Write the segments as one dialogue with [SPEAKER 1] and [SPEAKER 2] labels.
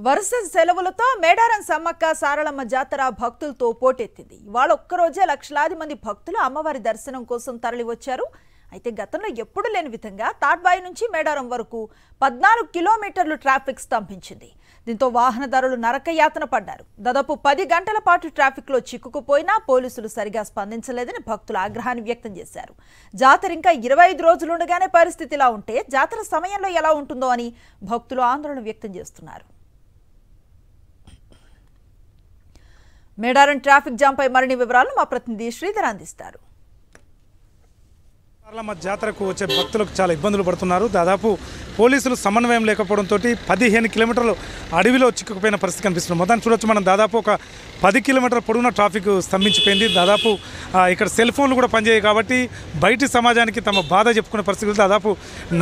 [SPEAKER 1] వరుస సెలవులతో మేడారం సమ్మక్క సారలమ్మ జాతర భక్తులతో పోటెత్తింది. ఇవాళ ఒక్కరోజే లక్షలాది మంది భక్తులు అమ్మవారి దర్శనం కోసం తరలివచ్చారు. అయితే గతంలో ఎప్పుడూ లేని విధంగా తాడ్బాయి నుంచి మేడారం వరకు 14 కిలోమీటర్లు ట్రాఫిక్ స్తంభించింది. దీంతో వాహనదారులు నరకయాతన పడ్డారు. దాదాపు 10 గంటల పాటు ట్రాఫిక్లో చిక్కుకుపోయినా పోలీసులు సరిగా స్పందించలేదని భక్తులు ఆగ్రహాన్ని వ్యక్తం చేశారు. జాతర ఇంకా 25 రోజులుండగానే పరిస్థితి ఇలా ఉంటే జాతర సమయంలో ఎలా ఉంటుందో అని భక్తులు ఆందోళన వ్యక్తం చేస్తున్నారు. మేడారం ట్రాఫిక్ జామ్ పై మరిన్ని వివరాలు మా ప్రతినిధి శ్రీధర్ అందిస్తారు.
[SPEAKER 2] సారలమ్మ జాతరకు వచ్చే భక్తులకు చాలా ఇబ్బందులు పడుతున్నారు. దాదాపు పోలీసులు సమన్వయం లేకపోవడంతో 15 కిలోమీటర్లు అడవిలో చిక్కుకుపోయిన పరిస్థితి కనిపిస్తుంది. మొత్తం చూడొచ్చు మనం, దాదాపు ఒక 10 కిలోమీటర్ల పొడవున ట్రాఫిక్ స్తంభించిపోయింది. దాదాపు ఇక్కడ సెల్ ఫోన్లు కూడా పనిచేయాయి కాబట్టి బయటి సమాజానికి తమ బాధ చెప్పుకునే పరిస్థితులు దాదాపు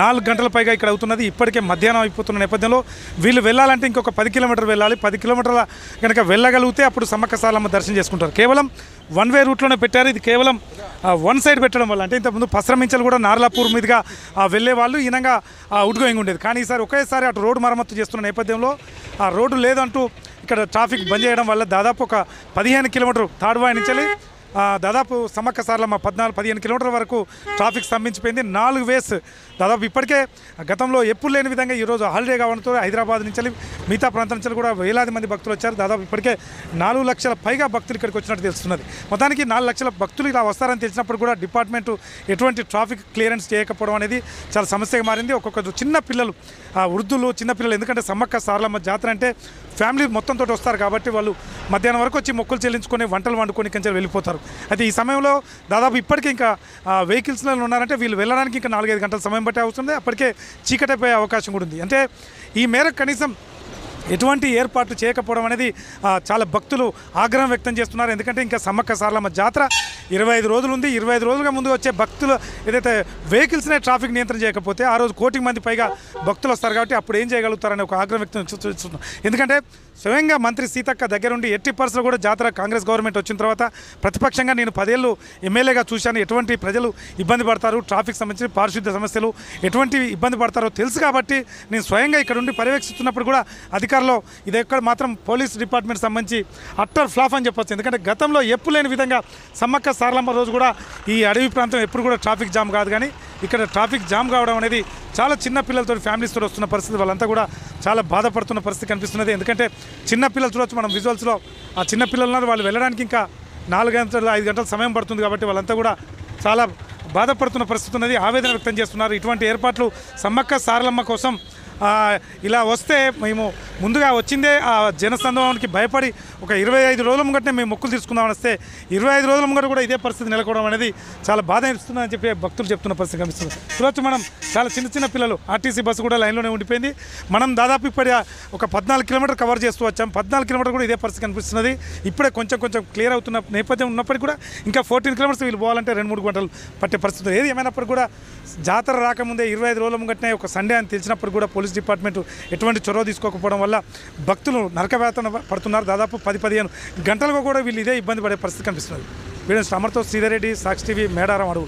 [SPEAKER 2] 4 గంటల పైగా ఇక్కడ అవుతున్నది. ఇప్పటికే మధ్యాహ్నం అయిపోతున్న నేపథ్యంలో వీళ్ళు వెళ్ళాలంటే ఇంకొక 10 కిలోమీటర్లు వెళ్ళాలి. 10 కిలోమీటర్ల కనుక వెళ్ళగలిగితే అప్పుడు సమ్మక్క సారలమ్మ దర్శనం చేసుకుంటారు. కేవలం వన్ వే రూట్లోనే పెట్టారు. ఇది కేవలం వన్ సైడ్ పెట్టడం వల్ల, అంటే ఇంతకుముందు పసరమించలు కూడా నార్లాపూర్ మీదుగా వెళ్ళే వాళ్ళు ఈనంగా అవుట్ గోయింగ్ ఉండేది. కానీ ఈసారి ఒకేసారి అటు రోడ్డు మరమ్మతు చేస్తున్న నేపథ్యంలో ఆ రోడ్డు లేదంటూ ఇక్కడ ట్రాఫిక్ బంద్ చేయడం వల్ల దాదాపు ఒక 15 కిలోమీటర్లు తాడ్వాయి నుంచి దాదాపు సమ్మక్క సారలమ్మ 15 కిలోమీటర్ల వరకు ట్రాఫిక్ స్తంభించిపోయింది. 4 వేస్ దాదాపు ఇప్పటికే గతంలో ఎప్పుడు లేని విధంగా ఈరోజు హాలిడే కావడంతో హైదరాబాద్ నుంచి మిగతా ప్రాంతం నుంచి కూడా వేలాది మంది భక్తులు వచ్చారు. దాదాపు ఇప్పటికే 4 లక్షల పైగా భక్తులు ఇక్కడికి వచ్చినట్టు తెలుస్తున్నది. మొత్తానికి 4 లక్షల భక్తులు ఇలా వస్తారని తెలిసినప్పుడు కూడా డిపార్ట్మెంటు ఎటువంటి ట్రాఫిక్ క్లియరెన్స్ చేయకపోవడం అనేది చాలా సమస్యగా మారింది. ఒక్కొక్క చిన్న పిల్లలు, వృద్ధులు, చిన్నపిల్లలు, ఎందుకంటే సమ్మక్క సారలమ్మ జాతర అంటే ఫ్యామిలీ మొత్తంతో వస్తారు కాబట్టి వాళ్ళు మధ్యాహ్నం వరకు వచ్చి మొక్కులు చెల్లించుకొని వంటలు వండుకొని కొంచెం వెళ్ళిపోతారు. అయితే ఈ సమయంలో దాదాపు ఇప్పటికే ఇంకా వెహికల్స్లో ఉన్నారంటే వీళ్ళు వెళ్ళడానికి ఇంకా 4-5 గంటల సమయం బట్టి అవుతుంది. అప్పటికే చీకటైపోయే అవకాశం కూడా ఉంది. అంటే ఈ మేరకు కనీసం ఎటువంటి ఏర్పాట్లు చేయకపోవడం అనేది చాలా భక్తులు ఆగ్రహం వ్యక్తం చేస్తున్నారు. ఎందుకంటే ఇంకా సమ్మక్క సారలమ్మ జాతర 25 రోజులు ఉంది. 25 రోజులుగా ముందు వచ్చే భక్తులు ఏదైతే వెహికల్స్నే ట్రాఫిక్ నియంత్రణ చేయకపోతే ఆ రోజు 1 కోటి మంది పైగా భక్తులు వస్తారు కాబట్టి అప్పుడు ఏం చేయగలుగుతారని ఒక ఆగ్రహం వ్యక్తం చేస్తున్నారు. ఎందుకంటే స్వయంగా మంత్రి సీతక్క దగ్గరుండి 80% కూడా జాతర కాంగ్రెస్ గవర్నమెంట్ వచ్చిన తర్వాత ప్రతిపక్షంగా నేను 10 ఏళ్ళు ఎమ్మెల్యేగా చూశాను. ఎటువంటి ప్రజలు ఇబ్బంది పడతారు, ట్రాఫిక్ సంబంధించిన పారిశుద్ధ్య సమస్యలు ఎటువంటి ఇబ్బంది పడతారో తెలుసు కాబట్టి నేను స్వయంగా ఇక్కడ ఉండి పర్యవేక్షిస్తున్నప్పుడు కూడా అధికారులు ఇది ఎక్కడ మాత్రం పోలీస్ డిపార్ట్మెంట్ సంబంధించి అట్టర్ ఫ్లాప్ అని చెప్పొచ్చు. ఎందుకంటే గతంలో ఎప్పుడు లేని విధంగా సమ్మక్క సారలమ్మ రోజు కూడా ఈ అడవి ప్రాంతం ఎప్పుడు కూడా ట్రాఫిక్ జామ్ కాదు. కానీ ఇక్కడ ట్రాఫిక్ జామ్ కావడం అనేది చాలా చిన్న పిల్లలతో ఫ్యామిలీస్తో వస్తున్న పరిస్థితి, వాళ్ళంతా కూడా చాలా బాధపడుతున్న పరిస్థితి కనిపిస్తున్నది. ఎందుకంటే చిన్న పిల్లలు చూడవచ్చు మనం విజువల్స్లో, ఆ చిన్న పిల్లలు ఉన్నారు, వాళ్ళు వెళ్ళడానికి ఇంకా 4 గంటలు 5 గంటల సమయం పడుతుంది కాబట్టి వాళ్ళంతా కూడా చాలా బాధపడుతున్న పరిస్థితి ఉన్నది. ఆవేదన వ్యక్తం చేస్తున్నారు. ఇటువంటి ఏర్పాట్లు సమ్మక్క సారలమ్మ కోసం ఇలా వస్తే మేము ముందుగా వచ్చిందే ఆ జనసందోహానికి భయపడి ఒక 25 రోజుల ముంగటనే మేము మొక్కులు తీసుకుందామని వస్తే 25 రోజుల ముంగట కూడా ఇదే పరిస్థితి నెలకొవడం అనేది చాలా బాధ ఇస్తుందని చెప్పి భక్తులు చెప్తున్న పరిస్థితి కనిపిస్తుంది. చూడొచ్చు మనం, చాలా చిన్న పిల్లలు, ఆర్టీసీ బస్సు కూడా లైన్లోనే ఉండిపోయింది. మనం దాదాపు ఇప్పటి ఒక 14 కిలోమీటర్ కవర్ చేస్తూ వచ్చాం. 14 కిలోమీటర్ కూడా ఇదే పరిస్థితి కనిపిస్తున్నది. ఇప్పుడే కొంచెం క్లియర్ అవుతున్న నేపథ్యం ఉన్నప్పటికీ కూడా ఇంకా 14 కిలోమీటర్స్ వీళ్ళు పోవాలంటే 2-3 గంటలు పట్టే పరిస్థితి. ఏది ఏమైనప్పుడు కూడా జాతర రాకముందే 25 రోజుల ముంగటనే ఒక సండే అని తెలిసినప్పుడు కూడా పోలీస్ డిపార్ట్మెంట్ ఎటువంటి చొరవ తీసుకోకపోవడం వల్ల భక్తులు నరకవేతన పడుతున్నారు. దాదాపు 10-15 గంటలుగా కూడా వీళ్ళు ఇదే ఇబ్బంది పడే పరిస్థితి కనిపిస్తున్నది. వీడియో అమర్తో శ్రీధర్ రెడ్డి, సాక్షి టీవీ, మేడారం అడవులు.